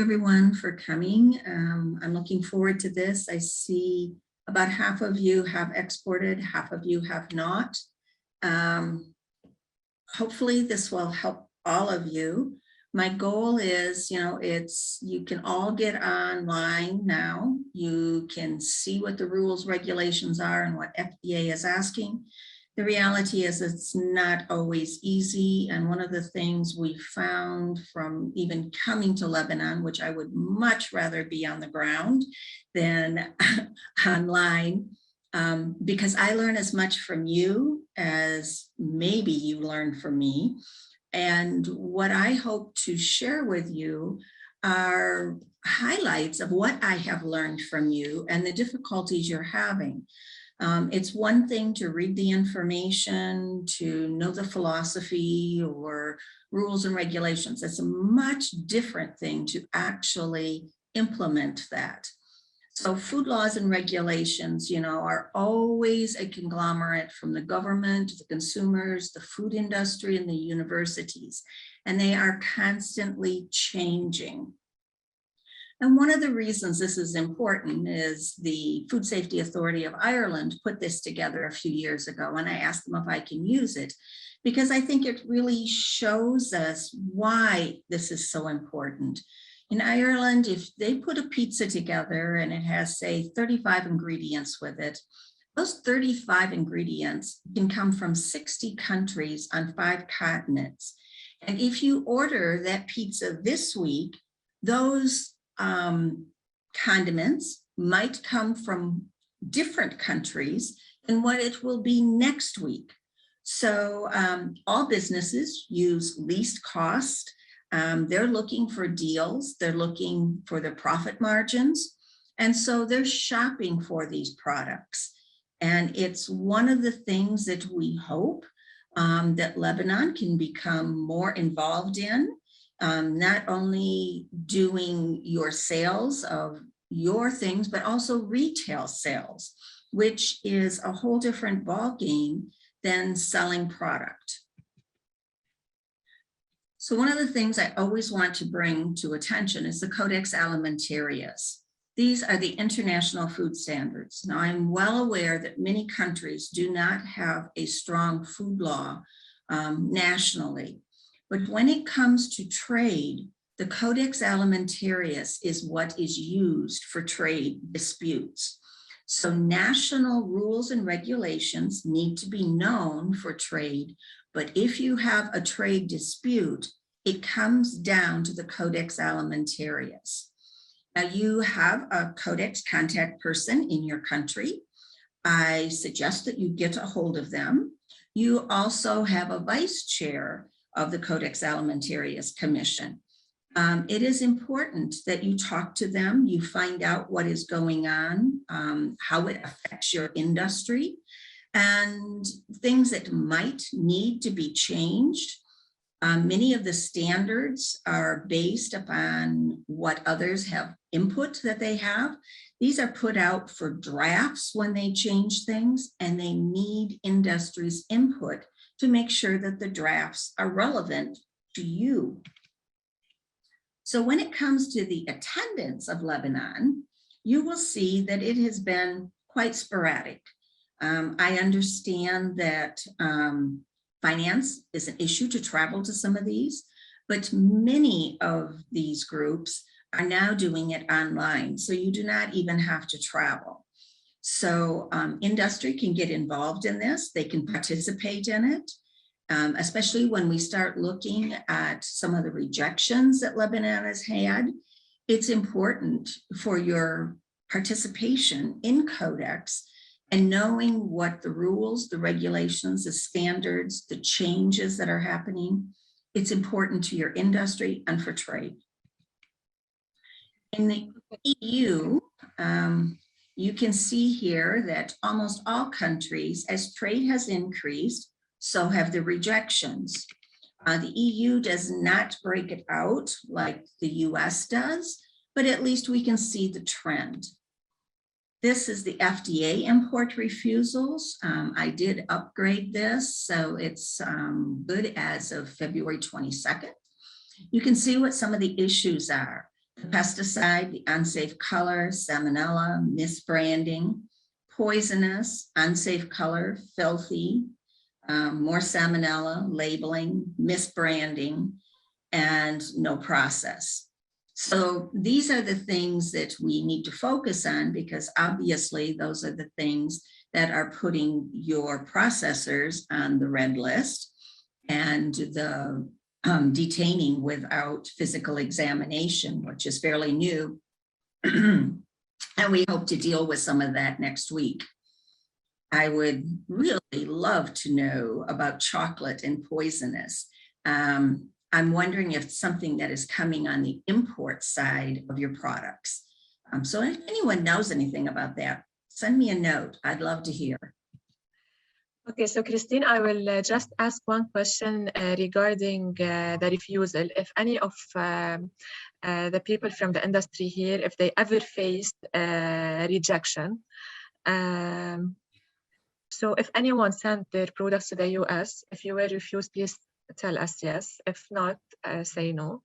everyone for coming. I'm looking forward to this. I see about half of you have exported, half of you have not. Hopefully this will help all of you. My goal is, you can all get online now. You can see what the rules, regulations are and what FDA is asking. The reality is it's not always easy. And one of the things we found from even coming to Lebanon, which I would much rather be on the ground than online, because I learn as much from you as maybe you learn from me. And what I hope to share with you are highlights of what I have learned from you and the difficulties you're having. It's one thing to read the information, to know the philosophy or rules and regulations. It's a much different thing to actually implement that. So food laws and regulations, are always a conglomerate from the government, the consumers, the food industry, and the universities, and they are constantly changing. And one of the reasons this is important is the Food Safety Authority of Ireland put this together a few years ago, and I asked them if I can use it because I think it really shows us why this is so important. In Ireland, if they put a pizza together and it has, say, 35 ingredients with it, those 35 ingredients can come from 60 countries on 5 continents. And if you order that pizza this week, those condiments might come from different countries than what it will be next week. So all businesses use least cost. They're looking for deals. They're looking for the profit margins. And so they're shopping for these products. And it's one of the things that we hope that Lebanon can become more involved in. Not only doing your sales of your things, but also retail sales, which is a whole different ballgame than selling product. So one of the things I always want to bring to attention is the Codex Alimentarius. These are the international food standards. Now, I'm well aware that many countries do not have a strong food law nationally. But when it comes to trade, the Codex Alimentarius is what is used for trade disputes. So national rules and regulations need to be known for trade, but if you have a trade dispute, it comes down to the Codex Alimentarius. Now you have a Codex contact person in your country. I suggest that you get a hold of them. You also have a vice chair of the Codex Alimentarius Commission. It is important that you talk to them, you find out what is going on, how it affects your industry, and things that might need to be changed. Many of the standards are based upon what others have input that they have. These are put out for drafts when they change things, and they need industry's input to make sure that the drafts are relevant to you. So when it comes to the attendance of Lebanon, you will see that it has been quite sporadic. I understand that finance is an issue to travel to some of these, but many of these groups are now doing it online, so you do not even have to travel. So industry can get involved in this. They can participate in it, especially when we start looking at some of the rejections that Lebanon has had. It's important for your participation in Codex and knowing what the rules, the regulations, the standards, the changes that are happening. It's important to your industry and for trade. In the EU, you can see here that almost all countries, as trade has increased, so have the rejections. The EU does not break it out like the US does, but at least we can see the trend. This is the FDA import refusals. I did upgrade this, so it's good as of February 22nd. You can see what some of the issues are. The pesticide, the unsafe color, salmonella, misbranding, poisonous, unsafe color, filthy, more salmonella, labeling, misbranding, and no process. So these are the things that we need to focus on, because obviously those are the things that are putting your processors on the red list, and the detaining without physical examination, which is fairly new. And we hope to deal with some of that next week. I would really love to know about chocolate and poisonous. I'm wondering if it's something that is coming on the import side of your products. So if anyone knows anything about that, send me a note. I'd love to hear. Okay, so Christine, I will just ask one question regarding the refusal. If any of the people from the industry here, if they ever faced rejection, so if anyone sent their products to the US, if you were refused, please tell us yes. If not, say no.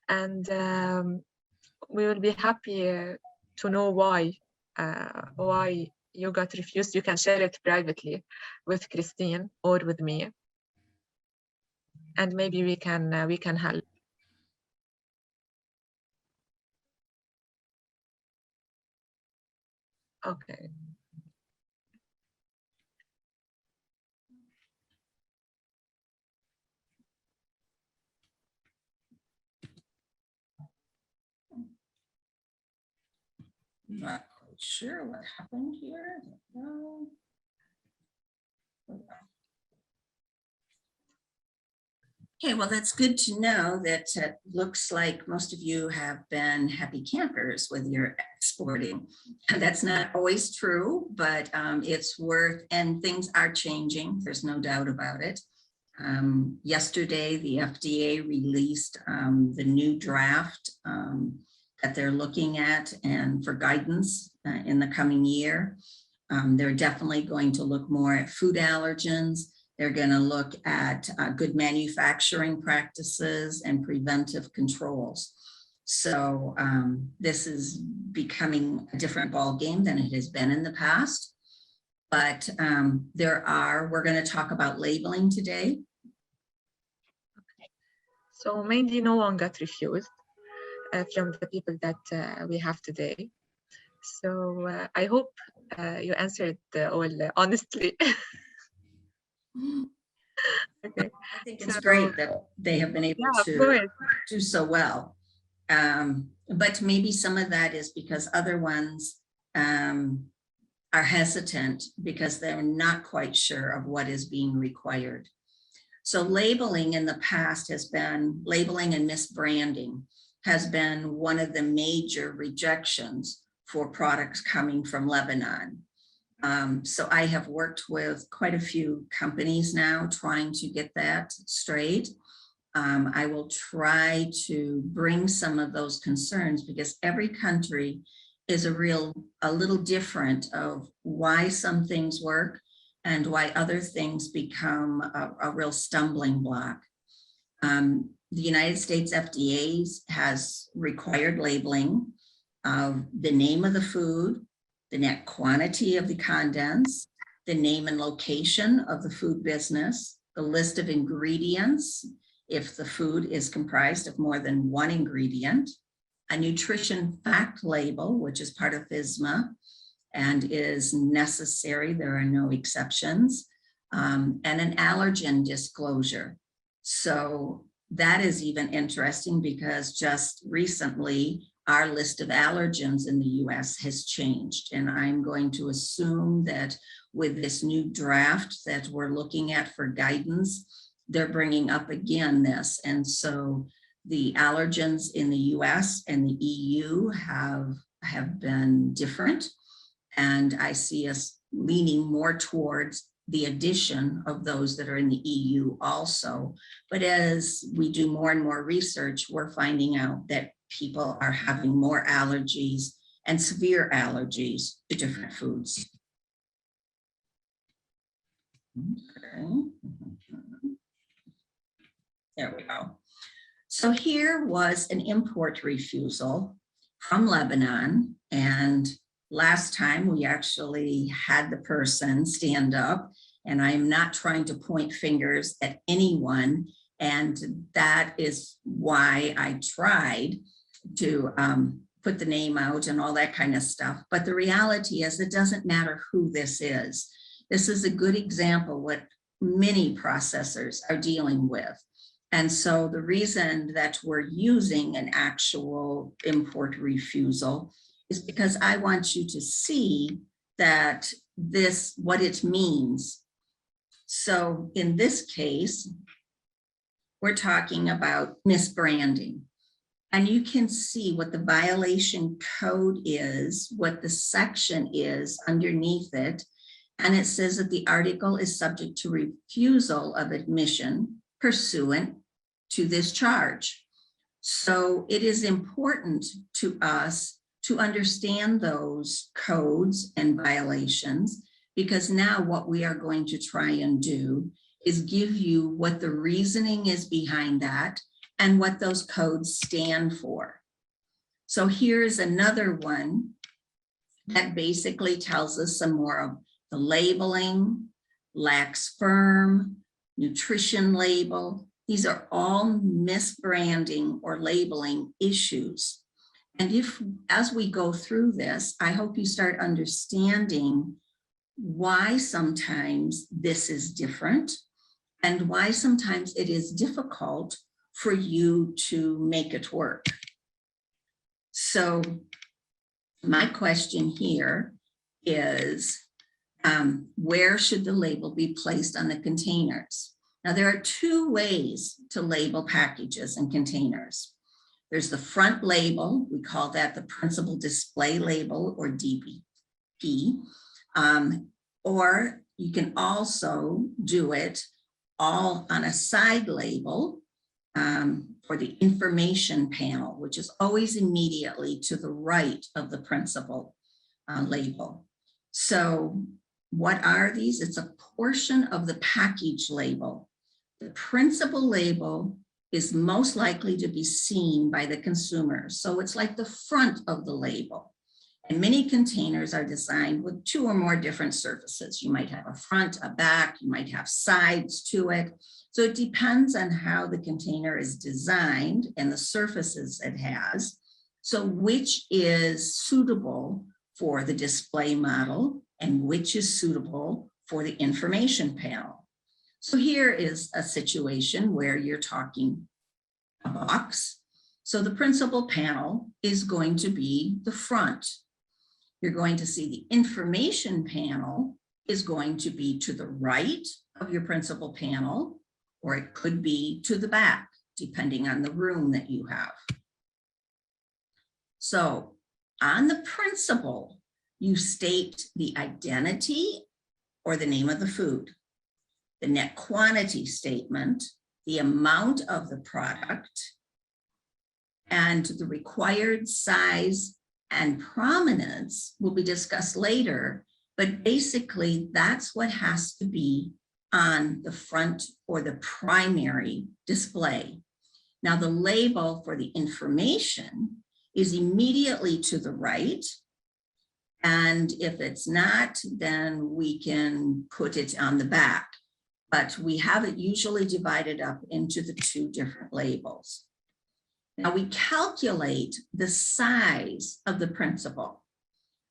And we will be happy to know why you got refused. You can share it privately with Christine or with me, and maybe we can help. Okay. Not quite sure what happened here. No. Okay, well, that's good to know that it looks like most of you have been happy campers with your exporting. And that's not always true, but it's worth, and things are changing. There's no doubt about it. Yesterday, the FDA released the new draft that they're looking at and for guidance in the coming year. They're definitely going to look more at food allergens. They're going to look at good manufacturing practices and preventive controls. So this is becoming a different ballgame than it has been in the past. But we're going to talk about labeling today. Okay. So mainly no one got refused from the people that we have today. So I hope you answered all honestly. Okay. I think it's great that they have been able to do so well. But maybe some of that is because other ones are hesitant because they're not quite sure of what is being required. So labeling in the past has been, labeling and misbranding has been one of the major rejections for products coming from Lebanon. So I have worked with quite a few companies now trying to get that straight. I will try to bring some of those concerns because every country is a little different of why some things work and why other things become a real stumbling block. The United States FDA has required labeling of the name of the food, the net quantity of the condensed, the name and location of the food business, the list of ingredients, if the food is comprised of more than one ingredient, a nutrition fact label, which is part of FSMA and is necessary, there are no exceptions, and an allergen disclosure. So that is even interesting because just recently, our list of allergens in the US has changed. And I'm going to assume that with this new draft that we're looking at for guidance, they're bringing up again this. And so the allergens in the US and the EU have been different. And I see us leaning more towards the addition of those that are in the EU also. But as we do more and more research, we're finding out that people are having more allergies and severe allergies to different foods. Okay. There we go. So here was an import refusal from Lebanon. And last time we actually had the person stand up, and I'm not trying to point fingers at anyone. And that is why I tried to put the name out and all that kind of stuff. But the reality is it doesn't matter who this is. This is a good example what many processors are dealing with. And so the reason that we're using an actual import refusal is because I want you to see that this, what it means. So in this case, we're talking about misbranding. And you can see what the violation code is, what the section is underneath it. And it says that the article is subject to refusal of admission pursuant to this charge. So it is important to us to understand those codes and violations, because now what we are going to try and do is give you what the reasoning is behind that and what those codes stand for. So here's another one that basically tells us some more of the labeling, lacks firm, nutrition label. These are all misbranding or labeling issues. And if, as we go through this, I hope you start understanding why sometimes this is different and why sometimes it is difficult for you to make it work. So my question here is, where should the label be placed on the containers? Now, there are two ways to label packages and containers. There's the front label, we call that the principal display label, or DPP, or you can also do it all on a side label for the information panel, which is always immediately to the right of the principal label. So what are these? It's a portion of the package label. The principal label is most likely to be seen by the consumer. So it's like the front of the label. And many containers are designed with two or more different surfaces. You might have a front, a back, you might have sides to it. So it depends on how the container is designed and the surfaces it has. So which is suitable for the display model and which is suitable for the information panel. So here is a situation where you're talking a box. So the principal panel is going to be the front. You're going to see the information panel is going to be to the right of your principal panel, or it could be to the back, depending on the room that you have. So on the principal, you state the identity or the name of the food, the net quantity statement, the amount of the product, and the required size and prominence will be discussed later, but basically that's what has to be on the front or the primary display. Now the label for the information is immediately to the right. And if it's not, then we can put it on the back. But we have it usually divided up into the two different labels. Now we calculate the size of the principal.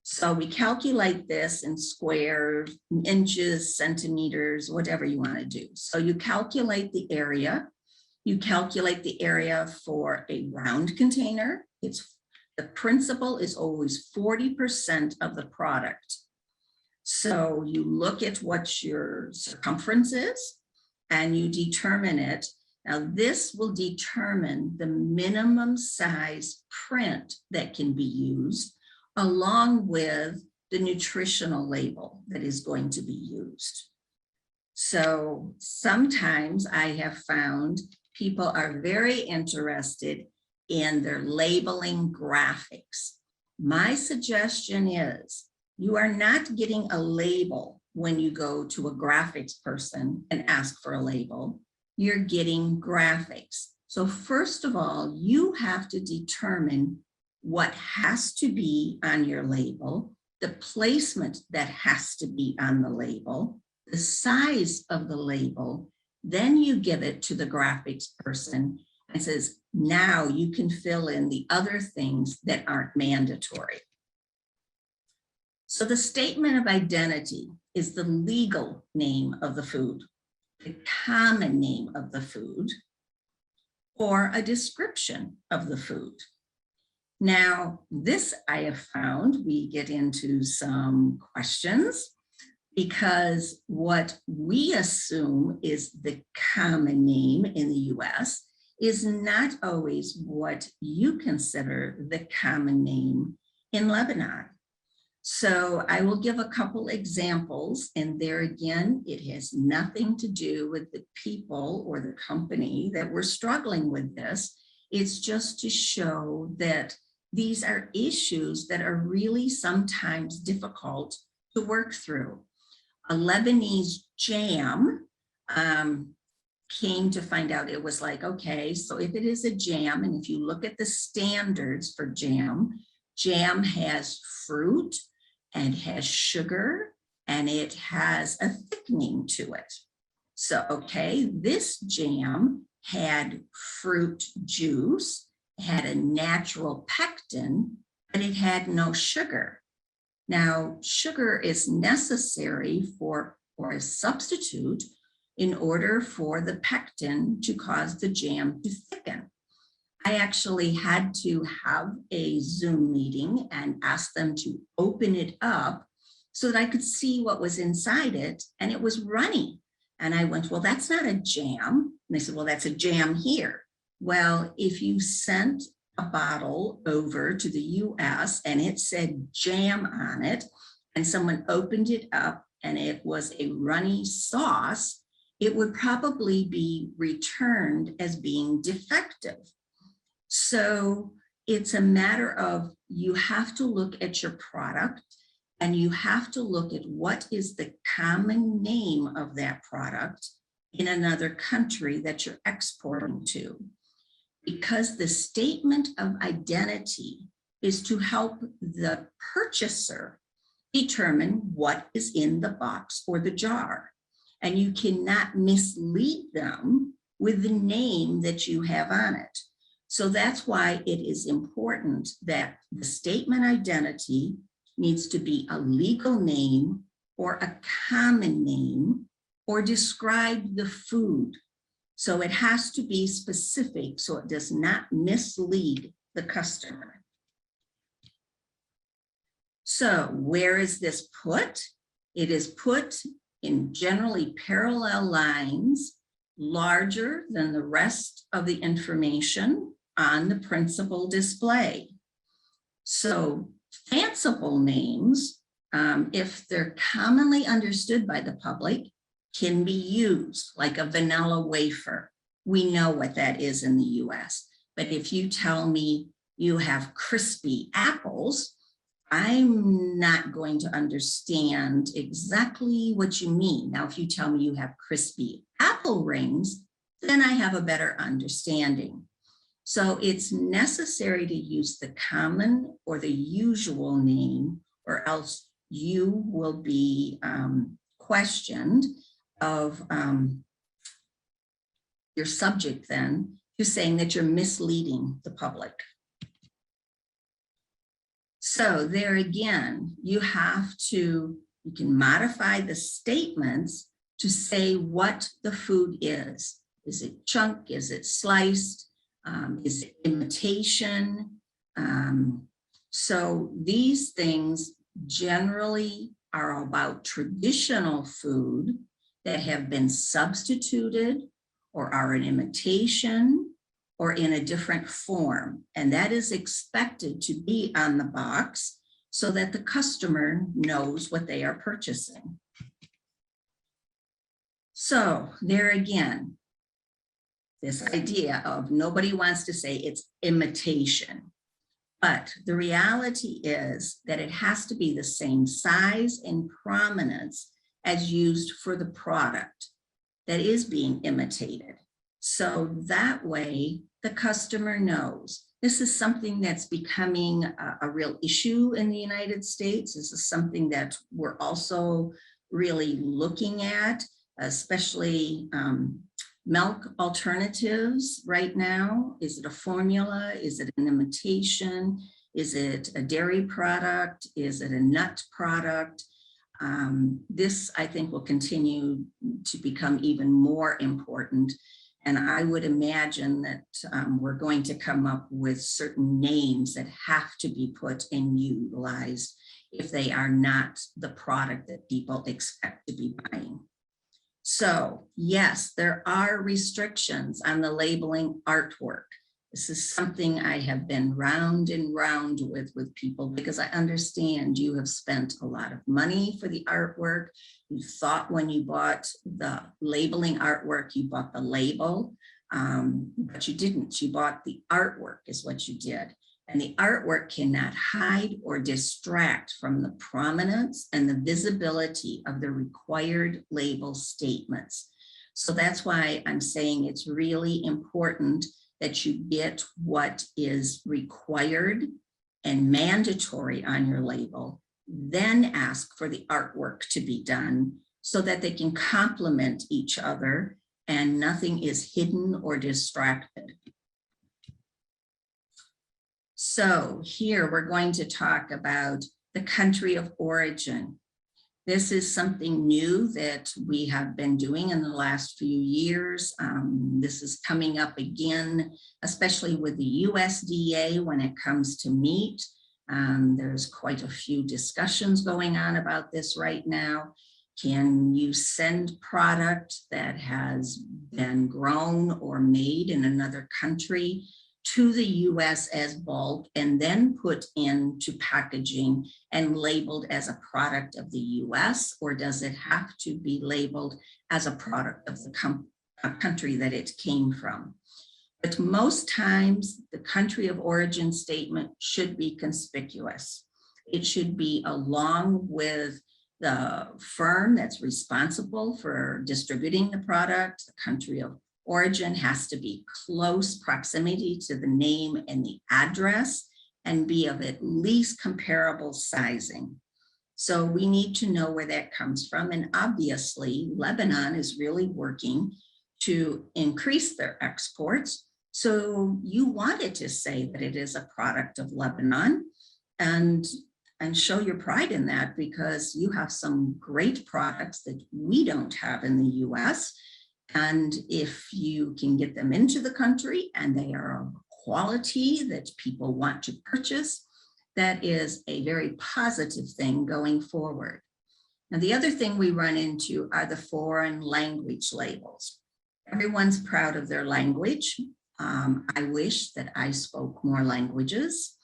So we calculate this in squares, inches, centimeters, whatever you want to do. So you calculate the area. You calculate the area for a round container. The principal is always 40% of the product. So you look at what your circumference is and you determine it. Now this will determine the minimum size print that can be used, along with the nutritional label that is going to be used. So sometimes I have found people are very interested in their labeling graphics. My suggestion is you are not getting a label when you go to a graphics person and ask for a label. You're getting graphics. So first of all, you have to determine what has to be on your label, the placement that has to be on the label, the size of the label. Then you give it to the graphics person and says, now you can fill in the other things that aren't mandatory. So the statement of identity is the legal name of the food, the common name of the food, or a description of the food. Now, this I have found, we get into some questions because what we assume is the common name in the US is not always what you consider the common name in Lebanon. So I will give a couple examples, and there again, it has nothing to do with the people or the company that were struggling with this. It's just to show that these are issues that are really sometimes difficult to work through. A Lebanese jam came to find out, it was like, okay, so if it is a jam, and if you look at the standards for jam has fruit and has sugar and it has a thickening to it. So, okay, this jam had fruit juice, had a natural pectin, but it had no sugar. Now, sugar is necessary for a substitute in order for the pectin to cause the jam to thicken. I actually had to have a Zoom meeting and ask them to open it up so that I could see what was inside it, and it was runny. And I went, well, that's not a jam. And they said, well, that's a jam here. Well, if you sent a bottle over to the US and it said jam on it, and someone opened it up and it was a runny sauce, it would probably be returned as being defective. So it's a matter of, you have to look at your product and you have to look at what is the common name of that product in another country that you're exporting to. Because the statement of identity is to help the purchaser determine what is in the box or the jar. And you cannot mislead them with the name that you have on it. So that's why it is important that the statement identity needs to be a legal name or a common name or describe the food. So it has to be specific so it does not mislead the customer. So where is this put? It is put in generally parallel lines, larger than the rest of the information on the principal display. So fanciful names, if they're commonly understood by the public, can be used, like a vanilla wafer. We know what that is in the US. But if you tell me you have crispy apples, I'm not going to understand exactly what you mean. Now, if you tell me you have crispy apple rings, then I have a better understanding. So it's necessary to use the common or the usual name, or else you will be questioned of your subject then to saying that you're misleading the public. So there again, you can modify the statements to say what the food is. Is it chunk? Is it sliced? Is it imitation? So these things generally are about traditional food that have been substituted or are an imitation or in a different form. And that is expected to be on the box so that the customer knows what they are purchasing. So there again, this idea of nobody wants to say it's imitation, but the reality is that it has to be the same size and prominence as used for the product that is being imitated. So that way the customer knows This is something that's becoming a real issue in the United States. This is something that we're also really looking at, especially milk alternatives right now. Is it a formula? Is it an imitation? Is it a dairy product? Is it a nut product? This, I think, will continue to become even more important. And I would imagine that we're going to come up with certain names that have to be put and utilized if they are not the product that people expect to be buying. So yes, there are restrictions on the labeling artwork. This is something I have been round and round with people, because I understand you have spent a lot of money for the artwork. You thought when you bought the labeling artwork, you bought the label, but you didn't. You bought the artwork is what you did. And the artwork cannot hide or distract from the prominence and the visibility of the required label statements. So that's why I'm saying it's really important that you get what is required and mandatory on your label, then ask for the artwork to be done so that they can complement each other and nothing is hidden or distracted. So here we're going to talk about the country of origin. This is something new that we have been doing in the last few years. This is coming up again, especially with the USDA when it comes to meat. There's quite a few discussions going on about this right now. Can you send product that has been grown or made in another country to the US as bulk and then put into packaging and labeled as a product of the US, or does it have to be labeled as a product of the country that it came from? But most times the country of origin statement should be conspicuous. It should be along with the firm that's responsible for distributing the product. The country of origin has to be close proximity to the name and the address and be of at least comparable sizing. So we need to know where that comes from. And obviously, Lebanon is really working to increase their exports. So you wanted to say that it is a product of Lebanon and show your pride in that, because you have some great products that we don't have in the US. And if you can get them into the country and they are of quality that people want to purchase, that is a very positive thing going forward. And the other thing we run into are the foreign language labels. Everyone's proud of their language. I wish that I spoke more languages,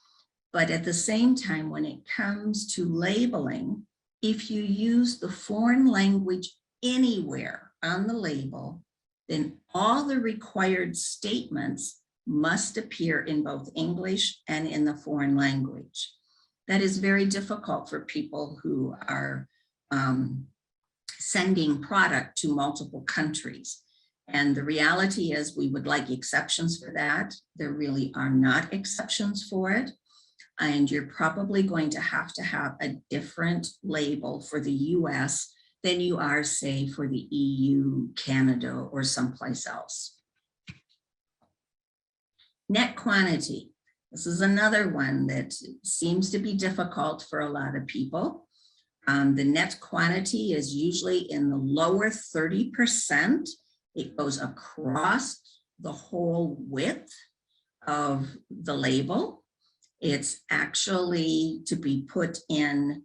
but at the same time, when it comes to labeling, if you use the foreign language anywhere on the label, then all the required statements must appear in both English and in the foreign language. That is very difficult for people who are sending product to multiple countries. And the reality is we would like exceptions for that. There really are not exceptions for it. And you're probably going to have a different label for the US than you are, say, for the EU, Canada, or someplace else. Net quantity. This is another one that seems to be difficult for a lot of people. The net quantity is usually in the lower 30%. It goes across the whole width of the label. It's actually to be put in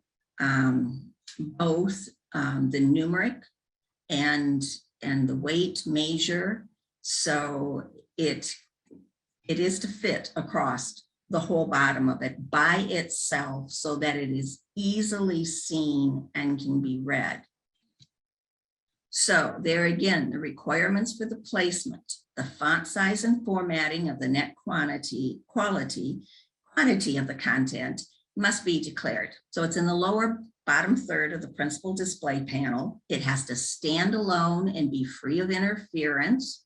both the numeric and the weight measure. So it is to fit across the whole bottom of it by itself so that it is easily seen and can be read. So there again, the requirements for the placement, the font size and formatting of the net quantity of the content must be declared. So it's in the lower bottom third of the principal display panel. It has to stand alone and be free of interference.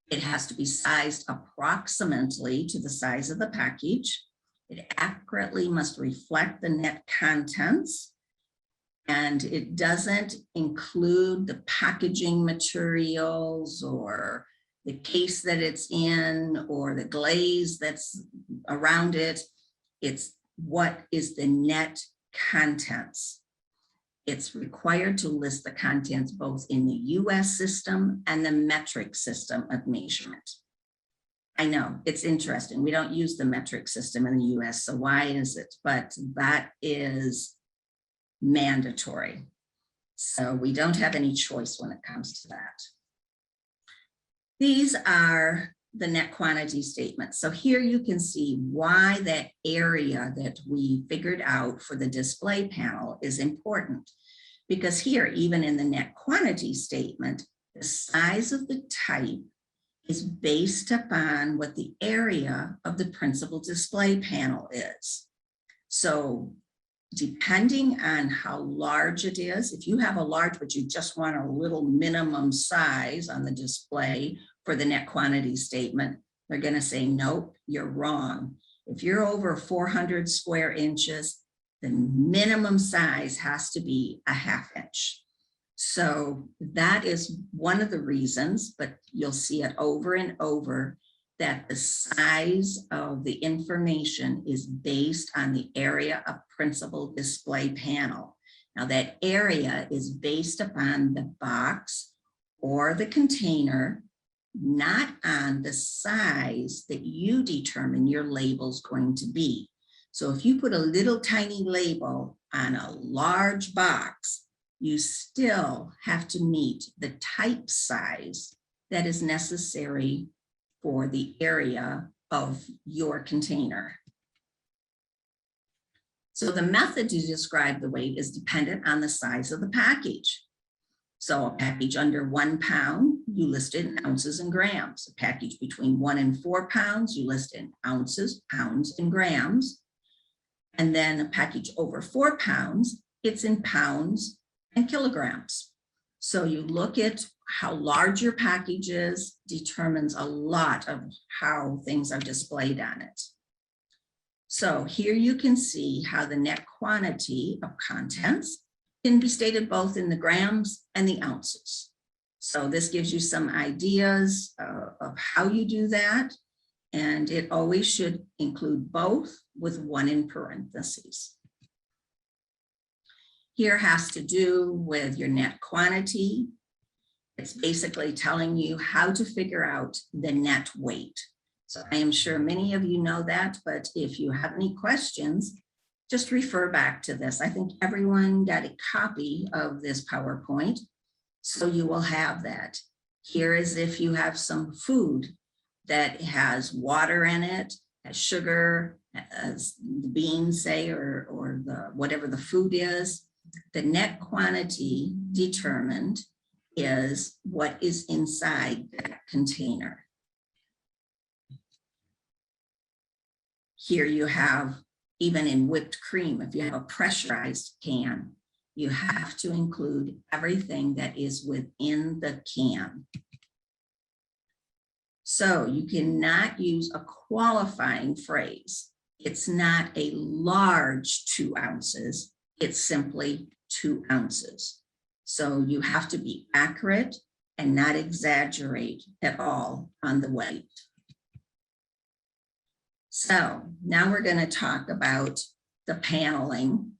It has to be sized approximately to the size of the package. It accurately must reflect the net contents. And it doesn't include the packaging materials or the case that it's in or the glaze that's around it. It's what is the net contents. It's required to list the contents both in the US system and the metric system of measurement. I know, it's interesting. We don't use the metric system in the US, so why is it? But that is mandatory. So we don't have any choice when it comes to that. These are the net quantity statements. So here you can see why that area that we figured out for the display panel is important. Because here, even in the net quantity statement, the size of the type is based upon what the area of the principal display panel is. So depending on how large it is, if you have a large, but you just want a little minimum size on the display for the net quantity statement, they're going to say, nope, you're wrong. If you're over 400 square inches, the minimum size has to be a 1/2 inch. So that is one of the reasons, but you'll see it over and over, that the size of the information is based on the area of principal display panel. Now that area is based upon the box or the container, not on the size that you determine your label's going to be. So if you put a little tiny label on a large box, you still have to meet the type size that is necessary for the area of your container. So the method to describe the weight is dependent on the size of the package. So a package under 1 pound, you list it in ounces and grams. A package between 1 and 4 pounds, you list it in ounces, pounds, and grams. And then a package over 4 pounds, it's in pounds and kilograms. So you look at how large your package is, determines a lot of how things are displayed on it. So here you can see how the net quantity of contents can be stated both in the grams and the ounces. So this gives you some ideas of how you do that. And it always should include both with 1 in parentheses. Here has to do with your net quantity. It's basically telling you how to figure out the net weight. So I am sure many of you know that, but if you have any questions, just refer back to this. I think everyone got a copy of this PowerPoint, so you will have that. Here is if you have some food that has water in it, has sugar, as the beans say, or the whatever the food is. The net quantity determined is what is inside that container. Here you have, even in whipped cream, if you have a pressurized can, you have to include everything that is within the can. So you cannot use a qualifying phrase. It's not a large 2 ounces, it's simply 2 ounces. So you have to be accurate and not exaggerate at all on the weight. So now we're going to talk about the paneling.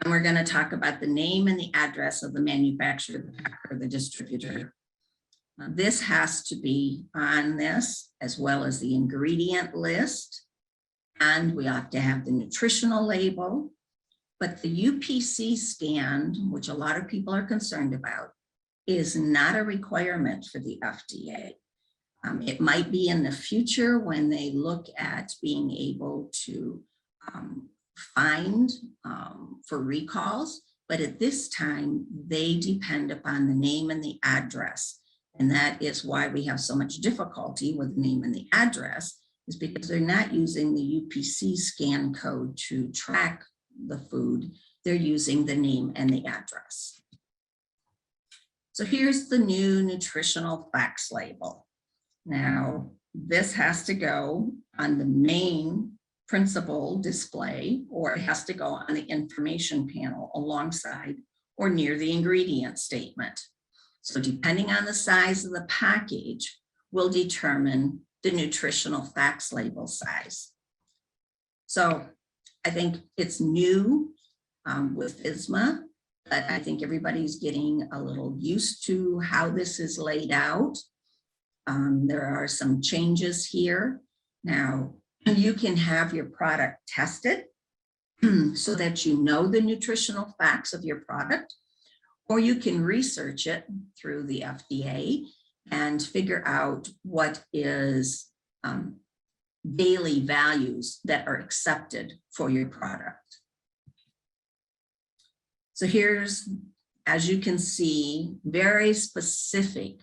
And we're going to talk about the name and the address of the manufacturer, the packer, the distributor. This has to be on this, as well as the ingredient list. And we have to have the nutritional label. But the UPC scan, which a lot of people are concerned about, is not a requirement for the FDA. It might be in the future when they look at being able to find for recalls, but at this time, they depend upon the name and the address. And that is why we have so much difficulty with the name and the address, is because they're not using the UPC scan code to track the food. They're using the name and the address. So here's the new nutritional facts label. Now, this has to go on the main principal display, or it has to go on the information panel alongside or near the ingredient statement. So depending on the size of the package will determine the nutritional facts label size. So I think it's new with FSMA, but I think everybody's getting a little used to how this is laid out. There are some changes here. Now, you can have your product tested so that you know the nutritional facts of your product, or you can research it through the FDA and figure out what is daily values that are accepted for your product. So here's, as you can see, very specific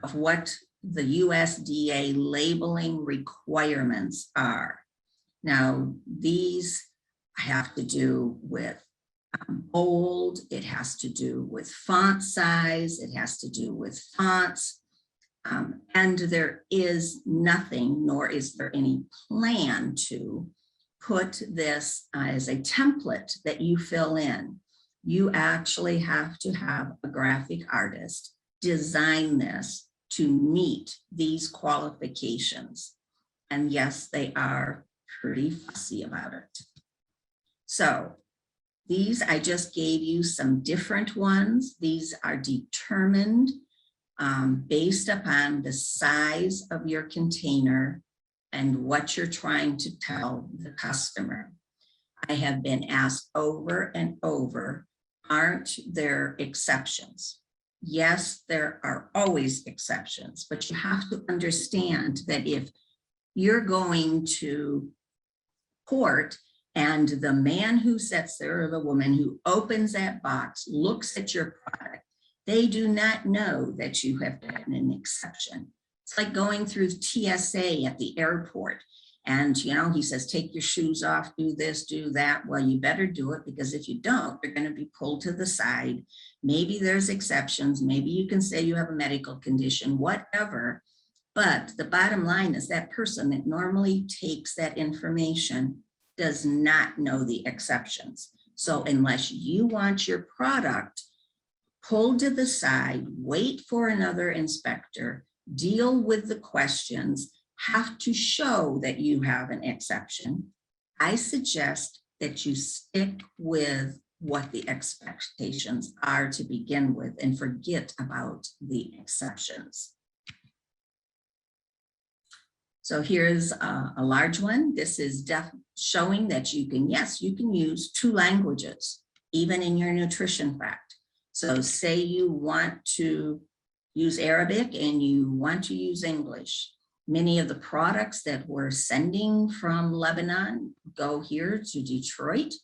of what the USDA labeling requirements are. Now, these have to do with bold, it has to do with font size, it has to do with fonts, and there is nothing, nor is there any plan to put this as a template that you fill in. You actually have to have a graphic artist design this to meet these qualifications. And yes, they are pretty fussy about it. So these, I just gave you some different ones. These are determined based upon the size of your container and what you're trying to tell the customer. I have been asked over and over, aren't there exceptions? Yes, there are always exceptions, but you have to understand that if you're going to court and the man who sits there or the woman who opens that box looks at your product, they do not know that you have gotten an exception. It's like going through TSA at the airport. And, you know, he says, take your shoes off, do this, do that. Well, you better do it, because if you don't, you're going to be pulled to the side. Maybe there's exceptions. Maybe you can say you have a medical condition, whatever. But the bottom line is that person that normally takes that information does not know the exceptions. So unless you want your product pulled to the side, wait for another inspector, deal with the questions, have to show that you have an exception, I suggest that you stick with what the expectations are to begin with and forget about the exceptions. So here's a large one. This is showing that you can, yes, you can use 2 languages, even in your nutrition fact. So say you want to use Arabic and you want to use English. Many of the products that we're sending from Lebanon go here to Detroit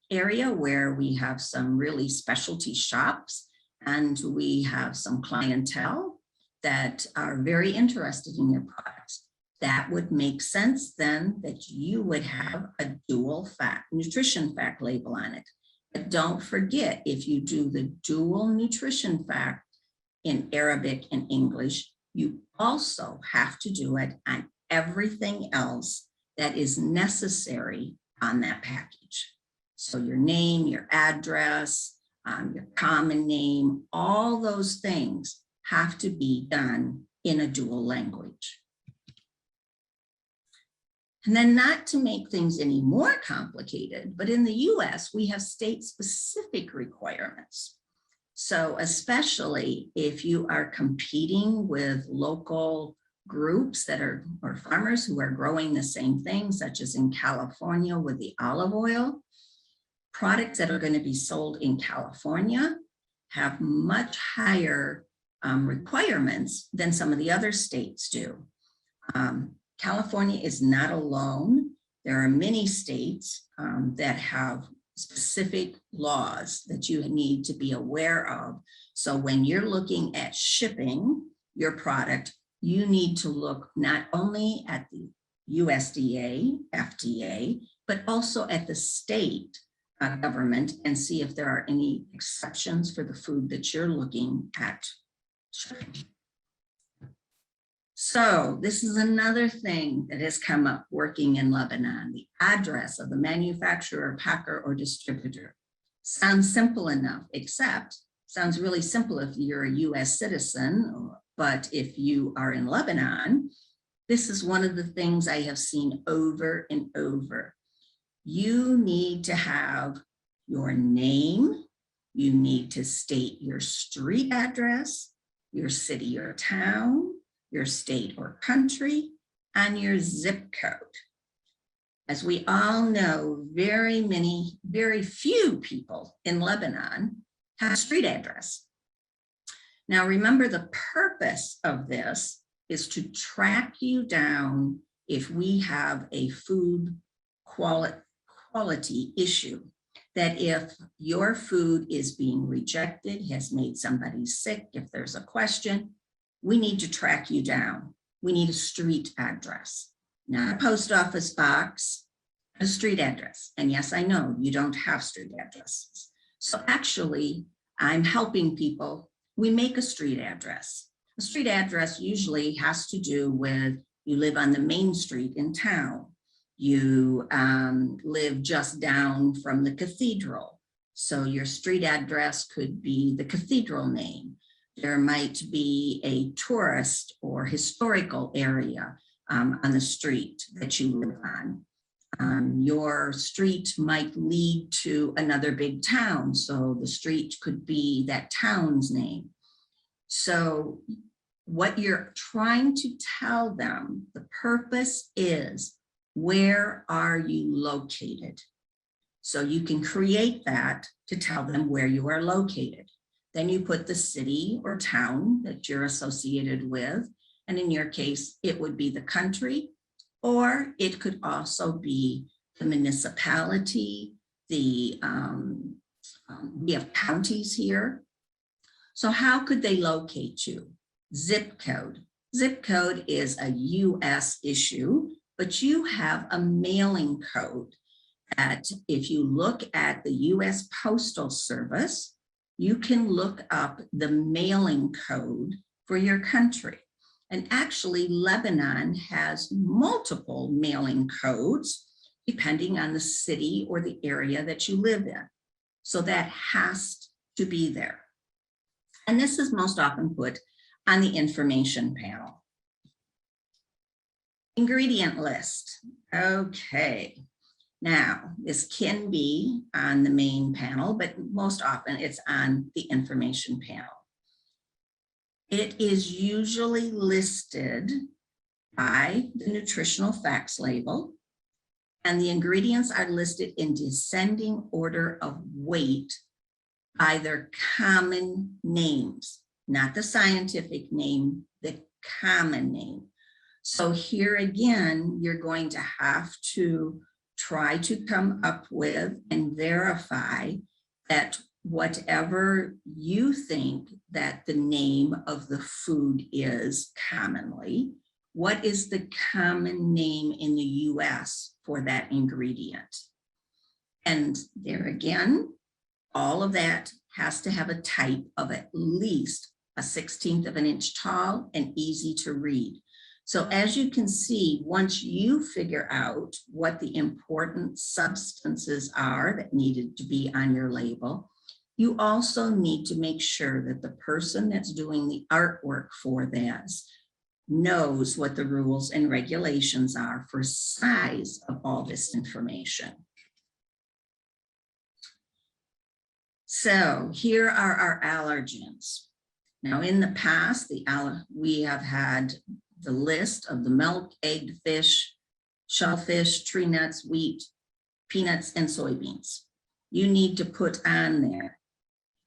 area, where we have some really specialty shops and we have some clientele that are very interested in your products. That would make sense then that you would have a dual fact, nutrition fact label on it. But don't forget, if you do the dual nutrition fact in Arabic and English, you also have to do it on everything else that is necessary on that package. So your name, your address, your common name, all those things have to be done in a dual language. And then, not to make things any more complicated, but in the US, we have state-specific requirements. So especially if you are competing with local groups that are, or farmers who are growing the same thing, such as in California with the olive oil, products that are going to be sold in California have much higher requirements than some of the other states do. California is not alone. There are many states that have specific laws that you need to be aware of. So when you're looking at shipping your product, you need to look not only at the USDA, FDA, but also at the state government and see if there are any exceptions for the food that you're looking at shipping. So this is another thing that has come up working in Lebanon, the address of the manufacturer, packer, or distributor. Sounds simple enough, except sounds really simple if you're a US citizen, but if you are in Lebanon, this is one of the things I have seen over and over. You need to have your name, you need to state your street address, your city or town, your state or country, and your zip code. As we all know, very few people in Lebanon have a street address. Now, remember, the purpose of this is to track you down if we have a food quality issue, that if your food is being rejected, has made somebody sick, if there's a question, we need to track you down. We need a street address, not a post office box, a street address. And yes, I know you don't have street addresses. So actually, I'm helping people. We make a street address. A street address usually has to do with you live on the main street in town. You live just down from the cathedral. So your street address could be the cathedral name. There might be a tourist or historical area on the street that you live on. Your street might lead to another big town, so the street could be that town's name. So what you're trying to tell them, the purpose is, where are you located? So you can create that to tell them where you are located. Then you put the city or town that you're associated with. And in your case, it would be the country, or it could also be the municipality, we have counties here. So how could they locate you? Zip code. Zip code is a US issue, but you have a mailing code that if you look at the US Postal Service, you can look up the mailing code for your country. And actually, Lebanon has multiple mailing codes depending on the city or the area that you live in. So that has to be there. And this is most often put on the information panel. Ingredient list. Okay. Now, this can be on the main panel, but most often it's on the information panel. It is usually listed by the nutritional facts label, and the ingredients are listed in descending order of weight by their common names, not the scientific name, the common name. So here again, you're going to have to try to come up with and verify that whatever you think that the name of the food is commonly, what is the common name in the US for that ingredient? And there again, all of that has to have a type of at least a 1/16 of an inch tall and easy to read. So as you can see, once you figure out what the important substances are that needed to be on your label, you also need to make sure that the person that's doing the artwork for this knows what the rules and regulations are for size of all this information. So here are our allergens. Now in the past, we have had the list of the milk, egg, fish, shellfish, tree nuts, wheat, peanuts, and soybeans. You need to put on there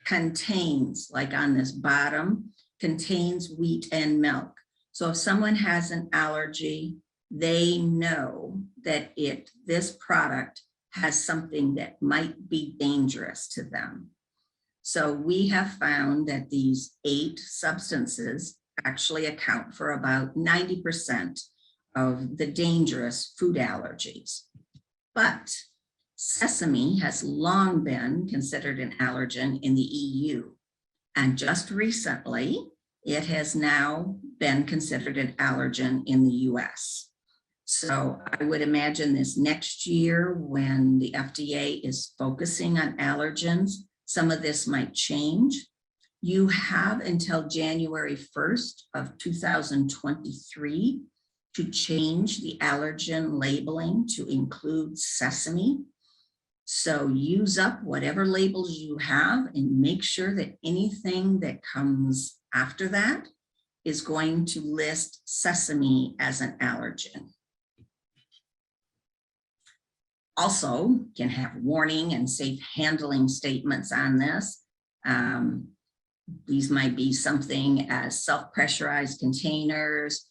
contains, like on this bottom, contains wheat and milk. So if someone has an allergy, they know that this product has something that might be dangerous to them. So we have found that these 8 substances actually account for about 90% of the dangerous food allergies. But sesame has long been considered an allergen in the EU. And just recently, it has now been considered an allergen in the US. So I would imagine this next year when the FDA is focusing on allergens, some of this might change. You have until January 1st of 2023 to change the allergen labeling to include sesame. So use up whatever labels you have and make sure that anything that comes after that is going to list sesame as an allergen. Also can have warning and safe handling statements on this. These might be something as self-pressurized containers,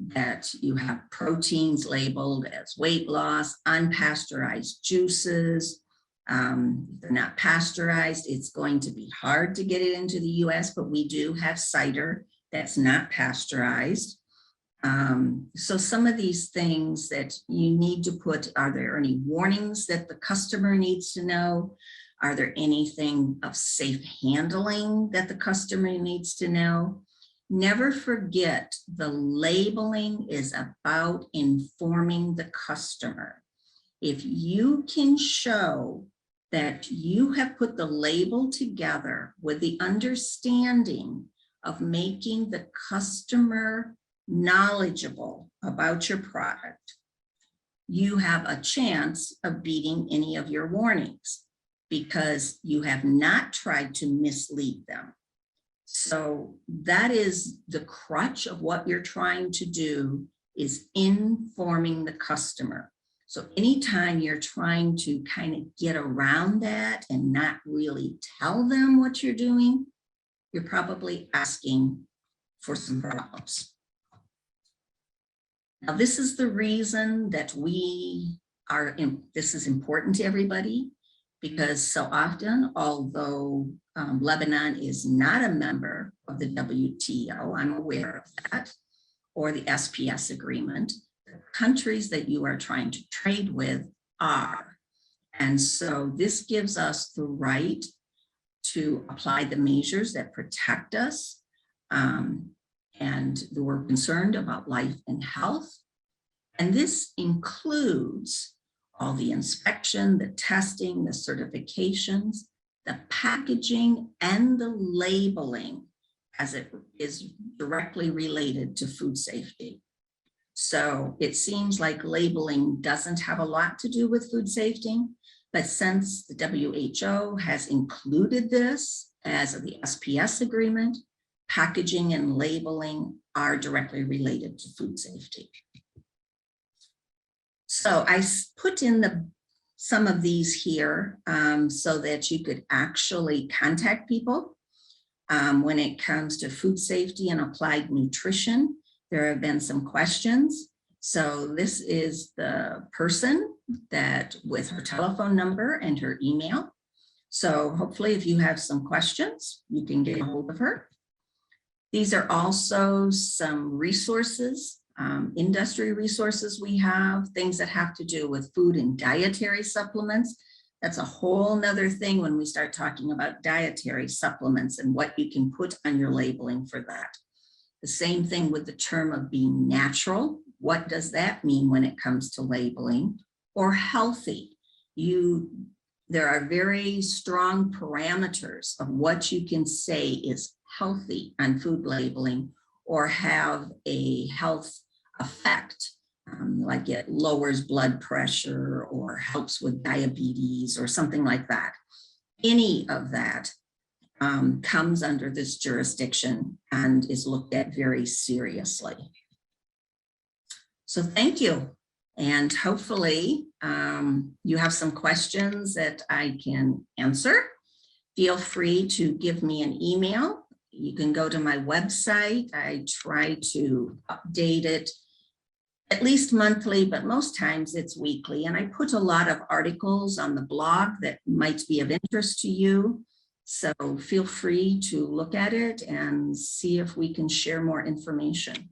that you have proteins labeled as weight loss, unpasteurized juices. They're not pasteurized. It's going to be hard to get it into the US, but we do have cider that's not pasteurized. So some of these things that you need to put, are there any warnings that the customer needs to know? Are there anything of safe handling that the customer needs to know? Never forget, the labeling is about informing the customer. If you can show that you have put the label together with the understanding of making the customer knowledgeable about your product, you have a chance of beating any of your warnings because you have not tried to mislead them. So that is the crutch of what you're trying to do, is informing the customer. So anytime you're trying to kind of get around that and not really tell them what you're doing, you're probably asking for some problems. Now, this is the reason that this is important to everybody, because so often, although Lebanon is not a member of the WTO, I'm aware of that, or the SPS agreement, the countries that you are trying to trade with are. And so this gives us the right to apply the measures that protect us. And we're concerned about life and health. And this includes all the inspection, the testing, the certifications, the packaging, and the labeling, as it is directly related to food safety. So it seems like labeling doesn't have a lot to do with food safety, but since the WHO has included this as the SPS agreement, packaging and labeling are directly related to food safety. So I put in some of these here so that you could actually contact people. When it comes to food safety and applied nutrition, there have been some questions. So this is the person that, with her telephone number and her email. So hopefully if you have some questions, you can get a hold of her. These are also some resources, industry resources we have, things that have to do with food and dietary supplements. That's a whole nother thing when we start talking about dietary supplements and what you can put on your labeling for that. The same thing with the term of being natural. What does that mean when it comes to labeling? Or healthy. There are very strong parameters of what you can say is healthy on food labeling or have a health effect, like it lowers blood pressure or helps with diabetes or something like that. Any of that comes under this jurisdiction and is looked at very seriously. So thank you. And hopefully you have some questions that I can answer. Feel free to give me an email. You can go to my website. I try to update it at least monthly, but most times it's weekly. And I put a lot of articles on the blog that might be of interest to you. So feel free to look at it and see if we can share more information.